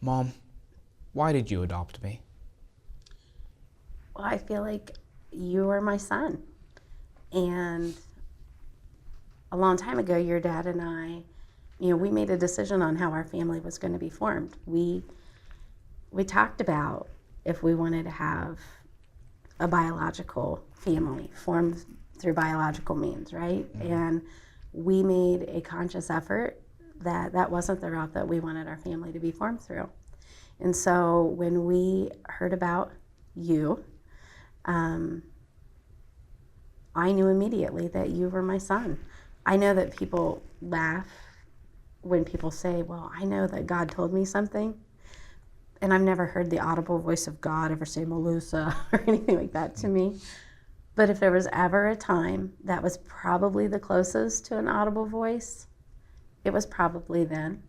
Mom, why did you adopt me? Well, I feel like you are my son. And a long time ago, your dad and I, we made a decision on how our family was going to be formed. We talked about if we wanted to have a biological family formed through biological means, right? Mm-hmm. And we made a conscious effort that wasn't the route that we wanted our family to be formed through. And so when we heard about you, I knew immediately that you were my son. I know that people laugh when people say, well, I know that God told me something. And I've never heard the audible voice of God ever say Melissa or anything like that to me. But if there was ever a time that was probably the closest to an audible voice, it was probably then.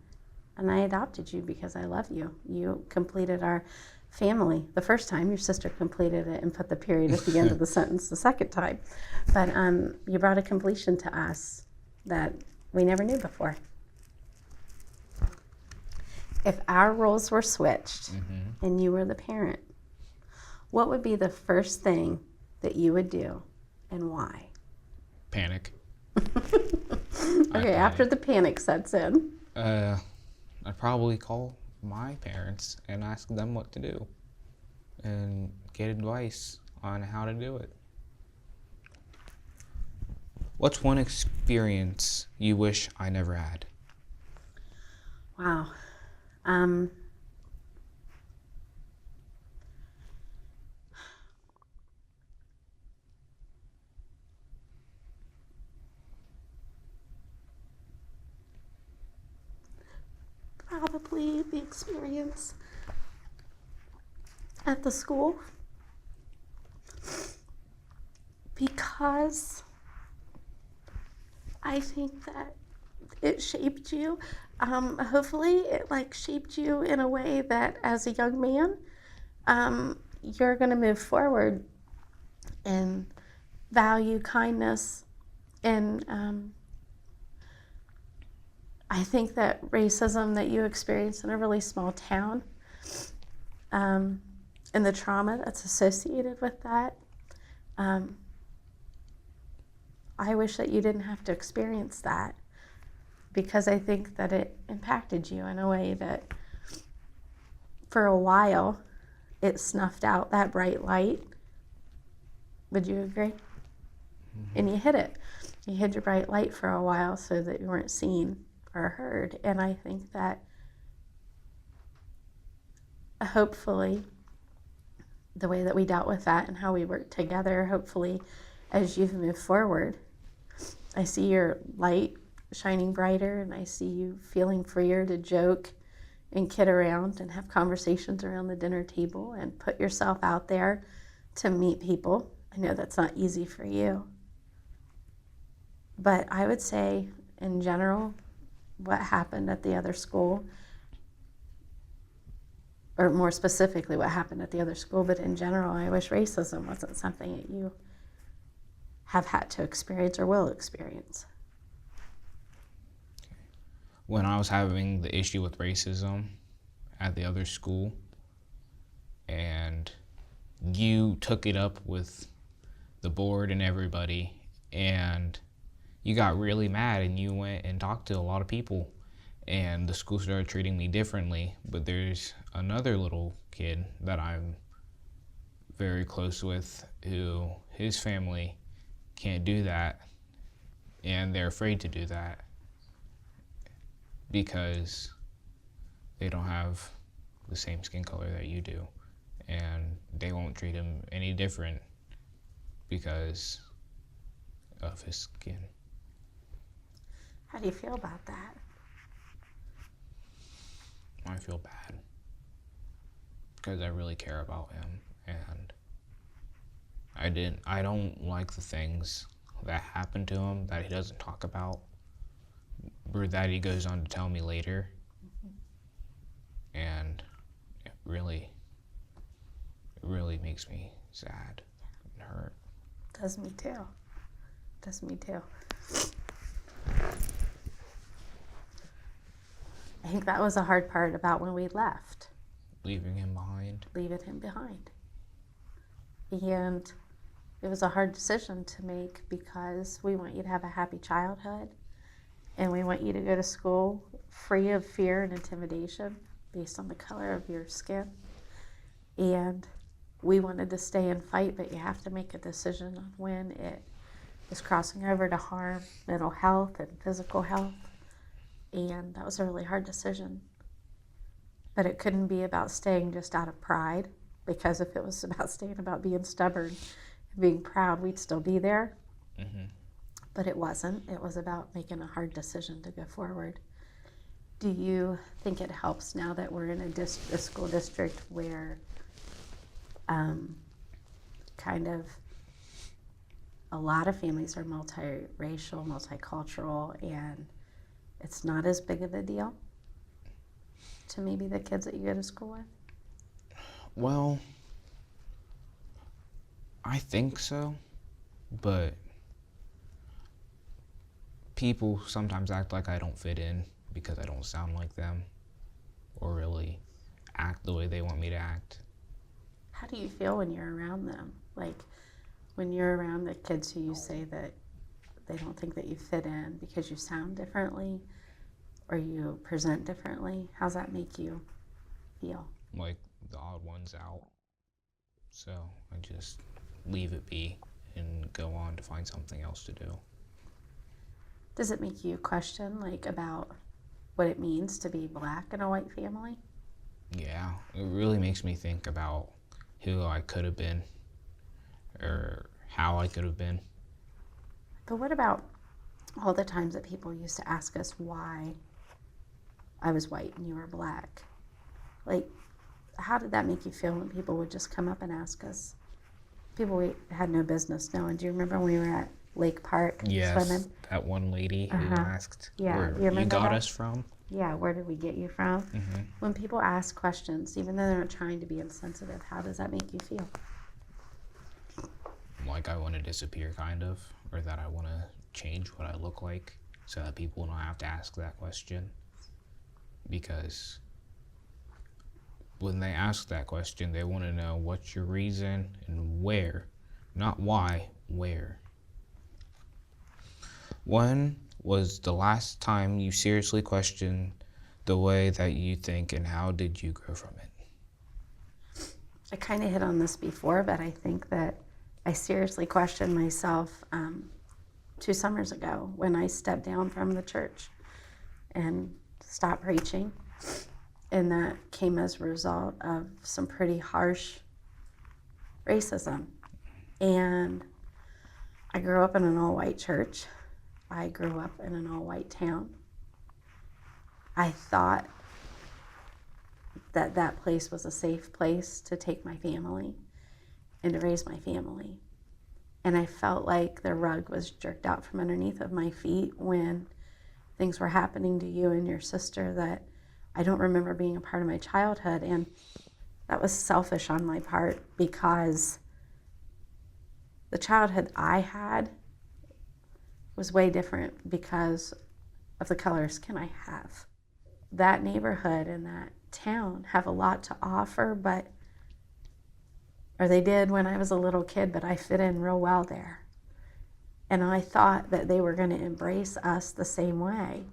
And I adopted you because I love you. You completed our family the first time. Your sister completed it and put the period at the end of the sentence the second time. But you brought a completion to us that we never knew before. If our roles were switched and you were the parent, what would be the first thing that you would do and why? Panic. Okay, after the panic sets in. I'd probably call my parents and ask them what to do and get advice on how to do it. What's one experience you wish I never had? Wow. Probably the experience at the school, because I think that it shaped you. Hopefully it shaped you in a way that as a young man, you're going to move forward and value kindness. And I think that racism that you experience in a really small town, and the trauma that's associated with that, I wish that you didn't have to experience that, because I think that it impacted you in a way that for a while it snuffed out that bright light. Would you agree? Mm-hmm. And you hid it. You hid your bright light for a while so that you weren't seen or heard. And I think that hopefully the way that we dealt with that and how we worked together, hopefully as you've moved forward, I see your light shining brighter, and I see you feeling freer to joke and kid around and have conversations around the dinner table and put yourself out there to meet people. I know that's not easy for you. But I would say, in general, what happened at the other school, or more specifically what happened at the other school, but in general, I wish racism wasn't something that you have had to experience or will experience. When I was having the issue with racism at the other school, and you took it up with the board and everybody, and you got really mad and you went and talked to a lot of people, and the school started treating me differently. But there's another little kid that I'm very close with who his family can't do that, and they're afraid to do that because they don't have the same skin color that you do, and they won't treat him any different because of his skin. How do you feel about that? I feel bad because I really care about him, and I don't like the things that happened to him that he doesn't talk about, or that he goes on to tell me later. And it really makes me sad and hurt. Does me too. I think that was a hard part about when we left. Leaving him behind. Leaving him behind. And it was a hard decision to make because we want you to have a happy childhood and we want you to go to school free of fear and intimidation based on the color of your skin. And we wanted to stay and fight, but you have to make a decision on when it is crossing over to harm mental health and physical health. And that was a really hard decision. But it couldn't be about staying just out of pride, because if it was about staying about being stubborn and being proud, we'd still be there. Mm-hmm. But it wasn't. It was about making a hard decision to go forward. Do you think it helps now that we're in a school district where kind of a lot of families are multiracial, multicultural, and it's not as big of a deal to maybe the kids that you go to school with? Well, I think so, but people sometimes act like I don't fit in because I don't sound like them or really act the way they want me to act. How do you feel when you're around them? Like when you're around the kids who you say that they don't think that you fit in because you sound differently or you present differently, how's that make you feel? Like the odd ones out. So I just leave it be and go on to find something else to do. Does it make you question like about what it means to be Black in a white family? Yeah, it really makes me think about who I could have been or how I could have been. But what about all the times that people used to ask us why I was white and you were Black? Like, how did that make you feel when people would just come up and ask us? People we had no business knowing. Do you remember when we were at Lake Park swimming? That one lady who asked where you got us from. Yeah, where did we get you from? Mm-hmm. When people ask questions, even though they're not trying to be insensitive, how does that make you feel? Like I want to disappear, kind of, or that I want to change what I look like so that people don't have to ask that question. Because when they ask that question, they want to know what's your reason and where, not why, where. When was the last time you seriously questioned the way that you think, and how did you grow from it? I kind of hit on this before, but I think that I seriously questioned myself 2 summers ago when I stepped down from the church and stopped preaching. And that came as a result of some pretty harsh racism. And I grew up in an all-white church. I grew up in an all-white town. I thought that that place was a safe place to take my family and to raise my family. And I felt like the rug was jerked out from underneath of my feet when things were happening to you and your sister that I don't remember being a part of my childhood. And that was selfish on my part because the childhood I had was way different because of the color of skin I have. That neighborhood and that town have a lot to offer, or they did when I was a little kid, but I fit in real well there. And I thought that they were going to embrace us the same way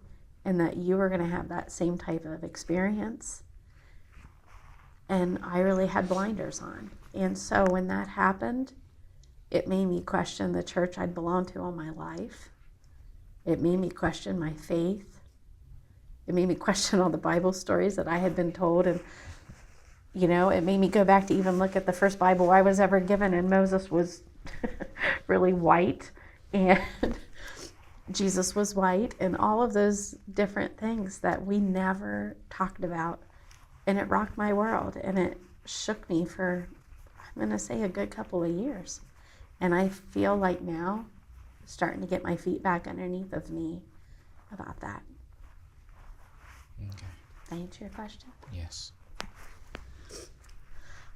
and that you were going to have that same type of experience. And I really had blinders on. And so when that happened, it made me question the church I'd belonged to all my life. It made me question my faith. It made me question all the Bible stories that I had been told. And, you know, it made me go back to even look at the first Bible I was ever given. And Moses was really white. And Jesus was white. And all of those different things that we never talked about. And it rocked my world. And it shook me for, I'm going to say, a good couple of years. And I feel like now, starting to get my feet back underneath of me about that. Okay. Did I answer your question? Yes.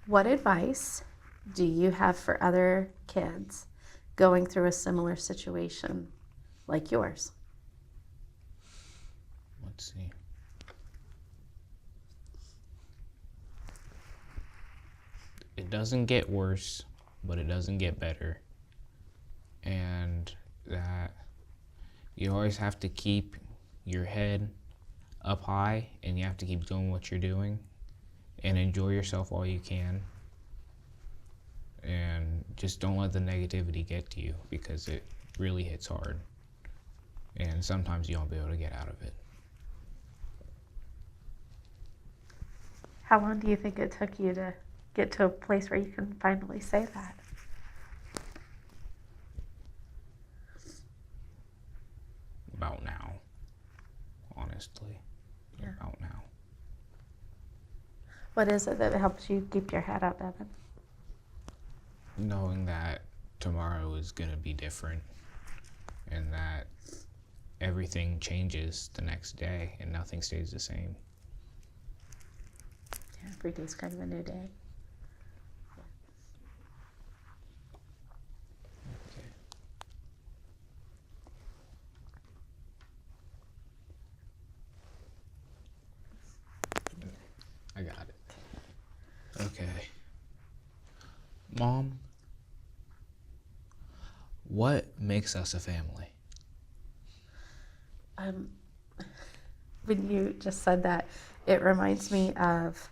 What advice do you have for other kids going through a similar situation like yours? Let's see. it doesn't get worse, but it doesn't get better. And that you always have to keep your head up high, and you have to keep doing what you're doing and enjoy yourself while you can. And just don't let the negativity get to you, because it really hits hard. And sometimes you won't be able to get out of it. How long do you think it took you to get to a place where you can finally say that? About now, honestly. Yeah. About now. What is it that helps you keep your head up, Evan? Knowing that tomorrow is going to be different, and that everything changes the next day and nothing stays the same. Yeah, every day's kind of a new day. Okay. I got it. Okay. Mom, what makes us a family? When you just said that, it reminds me of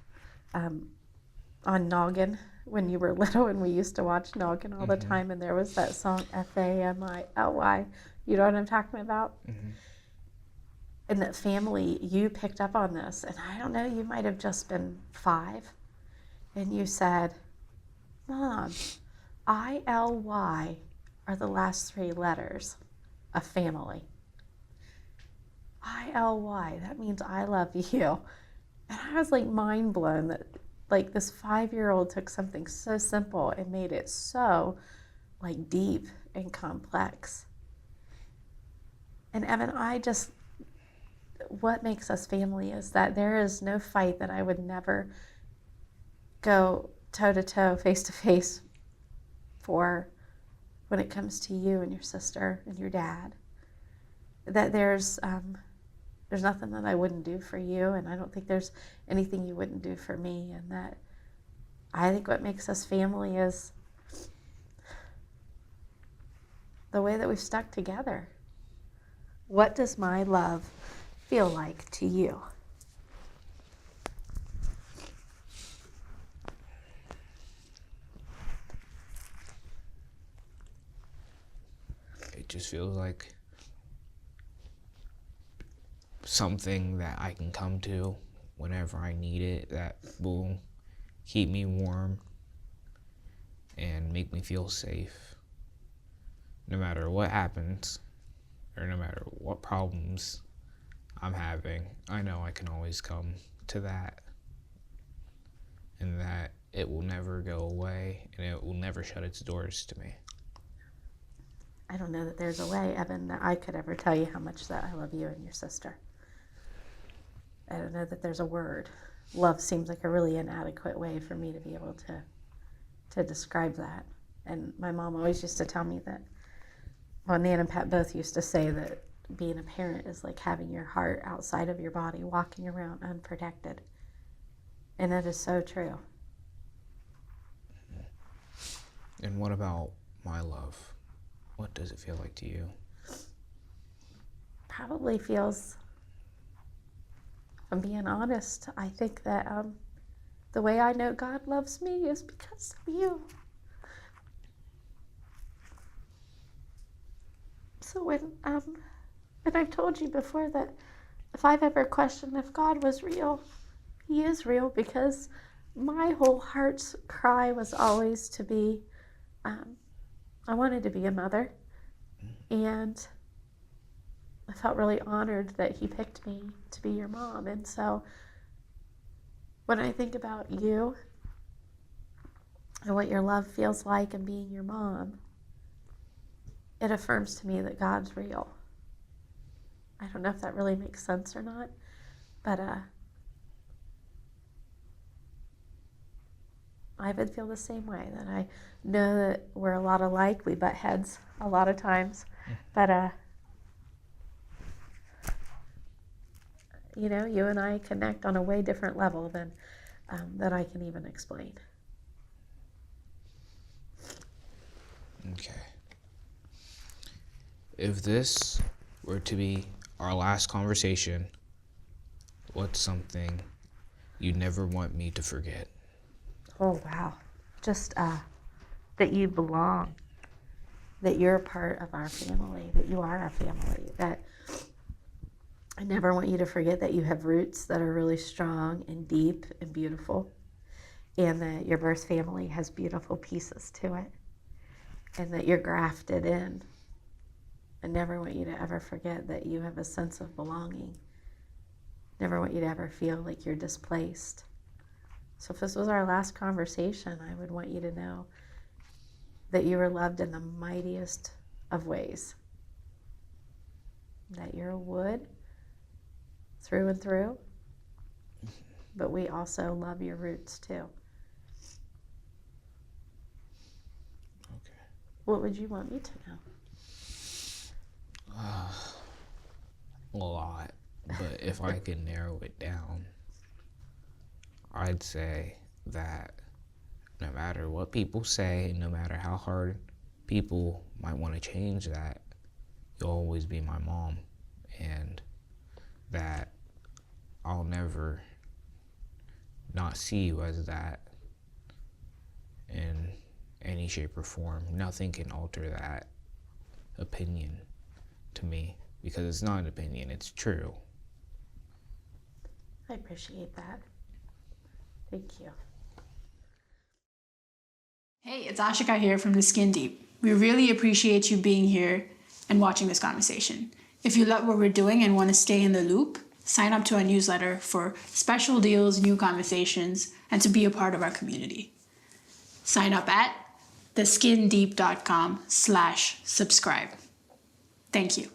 on Noggin, when you were little and we used to watch Noggin all the time, and there was that song Family. You know what I'm talking about? And that family, you picked up on this, and I don't know, you might have just been 5, and you said, Mom, ILY are the last 3 letters of family. ILY, that means I love you. And I was like mind blown that like this 5-year-old took something so simple and made it so like deep and complex. And Evan, what makes us family is that there is no fight that I would never go toe to toe, face to face for when it comes to you and your sister and your dad. That there's nothing that I wouldn't do for you, and I don't think there's anything you wouldn't do for me. And that I think what makes us family is the way that we've stuck together. What does my love feel like to you? It just feels like something that I can come to whenever I need it, that will keep me warm and make me feel safe. No matter what happens, or no matter what problems I'm having, I know I can always come to that, and that it will never go away, and it will never shut its doors to me. I don't know that there's a way, Evan, that I could ever tell you how much that I love you and your sister. I don't know that there's a word. Love seems like a really inadequate way for me to be able to describe that. And my mom always used to tell me that, well, Nan and Pat both used to say that being a parent is like having your heart outside of your body, walking around unprotected. And that is so true. And what about my love? What does it feel like to you? Probably feels, if I'm being honest, I think that the way I know God loves me is because of you. So when and I've told you before that if I've ever questioned if God was real, he is real, because my whole heart's cry was always to be, I wanted to be a mother, and I felt really honored that he picked me to be your mom. And so when I think about you and what your love feels like and being your mom, it affirms to me that God's real. I don't know if that really makes sense or not, but I would feel the same way, that I know that we're a lot alike. We butt heads a lot of times, but you know, you and I connect on a way different level than that I can even explain. Okay. If this were to be our last conversation, what's something you'd never want me to forget? Oh, wow. Just that you belong, that you're a part of our family, that you are our family, that I never want you to forget that you have roots that are really strong and deep and beautiful, and that your birth family has beautiful pieces to it, and that you're grafted in. I never want you to ever forget that you have a sense of belonging. Never want you to ever feel like you're displaced. So if this was our last conversation, I would want you to know that you were loved in the mightiest of ways. That you're wood through and through, but we also love your roots too. Okay. What would you want me to know? A lot, but if I could narrow it down, I'd say that no matter what people say, no matter how hard people might want to change that, you'll always be my mom, and that I'll never not see you as that in any shape or form. Nothing can alter that opinion to me, because it's not an opinion, it's true. I appreciate that. Thank you. Hey, it's Ashika here from The Skin Deep. We really appreciate you being here and watching this conversation. If you love what we're doing and want to stay in the loop, sign up to our newsletter for special deals, new conversations, and to be a part of our community. Sign up at theskindeep.com/subscribe. Thank you.